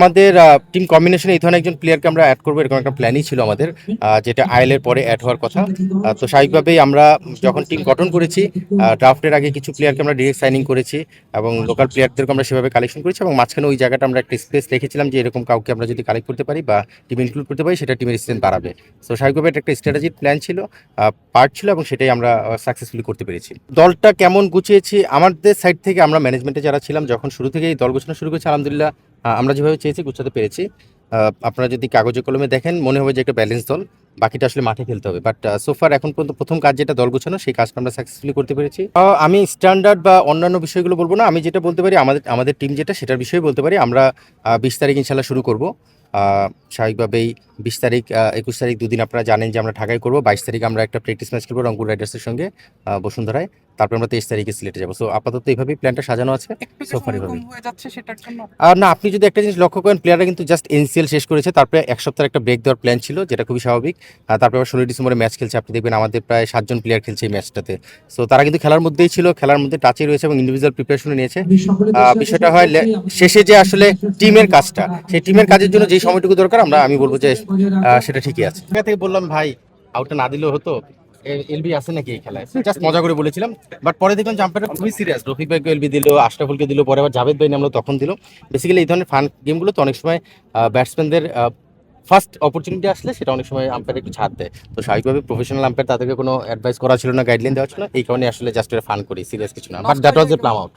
আমাদের টিম কম্বিনেশনে এই ধরনের একজন প্লেয়ারকে আমরা অ্যাড করবো এরকম একটা প্ল্যানই ছিল আমাদের, যেটা আইএলের পরে অ্যাড হওয়ার কথা। তো স্বাভাবিকভাবেই আমরা যখন টিম গঠন করেছি, ড্রাফটের আগে কিছু প্লেয়ারকে আমরা ডিরেক্ট সাইনিং করেছি এবং লোকাল প্লেয়ারদেরকে আমরা সেভাবে কালেকশন করেছি, এবং মাঝখানে ওই জায়গাটা আমরা একটা স্পেস রেখেছিলাম যে এরকম কাউকে আমরা যদি কালেক্ট করতে পারি বা টিম ইনক্লুড করতে পারি, সেটা টিমের স্ট্রেন্থ বাড়াবে। তো স্বাভাবিকভাবে এটা একটা স্ট্র্যাটেজির প্ল্যান ছিল, পার্ট ছিল, এবং সেটাই আমরা সাকসেসফুলি করতে পেরেছি। দলটা কেমন গুছিয়েছি আমাদের সাইড থেকে, আমরা ম্যানেজমেন্টে যারা ছিলাম যখন শুরু থেকেই দল গোছানো শুরু করেছি, আলহামদুলিল্লাহ আমরা যেভাবে চেয়েছি গুছাতে পেরেছি। আপনারা যদি কাগজে কলমে দেখেন মনে হবে যে একটা ব্যালেন্স দল, বাকিটা আসলে মাঠে খেলতে হবে। বাট সোফার এখন পর্যন্ত প্রথম কাজ যেটা দল গোছানো, সেই কাজটা আমরা সাকসেসফুলি করতে পেরেছি। আমি স্ট্যান্ডার্ড বা অন্যান্য বিষয়গুলো বলবো না, আমি যেটা বলতে পারি আমাদের টিম যেটা সেটার বিষয়ে বলতে পারি। আমরা 20 তারিখ ইনশাল্লাহ শুরু করব। স্বাভাবিকভাবেই 20 তারিখ 21 তারিখ দুদিন আপনারা জানেন যে আমরা ঢাকায় করবো। 22 তারিখ আমরা একটা প্র্যাকটিস ম্যাচ খেলবো রংপুর রাইডার্সের সঙ্গে বসুন্ধরায়। তারপর আমরা 23 তারিখে সিলেটে যাবো। সো আপাতত এইভাবেই প্ল্যানটা সাজানো আছে। সোফার এভাবেই আর না, আপনি যদি একটা জিনিস লক্ষ্য করেন, প্লেয়াররা কিন্তু জাস্ট এনসিএল শেষ করেছে, তারপরে এক সপ্তাহের একটা ব্রেক দেওয়ার প্ল্যান ছিল, যেটা খুবই স্বাভাবিক। তারপরে আবার 16 ডিসেম্বরে ম্যাচ খেলছে, আপনি দেখবেন আমাদের প্রায় 7 জন প্লেয়ার খেলছে এই ম্যাচটাতে। সো তারা কিন্তু খেলার মধ্যেই ছিল, খেলার মধ্যে টাচে রয়েছে এবং ইন্ডিভিজুয়াল প্রিপারেশন নিয়েছে। বিষয়টা হয় শেষে যে আসলে টিমের কাজটা, সেই টিমের কাজের জন্য যে সময়টুকু দরকার আমি বলবো যে সেটা ঠিকই আছে। এখান থেকে বললাম ভাই আউটটা না দিলেও হতো, এলবি আছে নাকি এই খেলায়, জাস্ট মজা করে বলেছিলাম। বাট পরে দেখলাম যে আম্পায়ারটা খুবই সিরিয়াস, রফিক ভাইকে এলবি দিল, আশরাফুলকে দিল, পরে আবার জাভেদ ভাই নামলো তখন দিল। বেসিক্যালি এই ধরনের ফান গেমগুলো তো অনেক সময় ব্যাটসম্যানদের ফার্স্ট অপরচুনিটি আসলে সেটা অনেক সময় আম্পায়ার একটু ছাড় দেয়। তো স্বাভাবিকভাবে প্রফেশনাল আম্পায়ার, তাদেরকে কোনো অ্যাডভাইস করা ছিল না, গাইডলাইন দেওয়া ছিল না, এই কারণে আসলে জাস্ট ফান করি, সিরিয়াস কিছু না। But that was A plum out.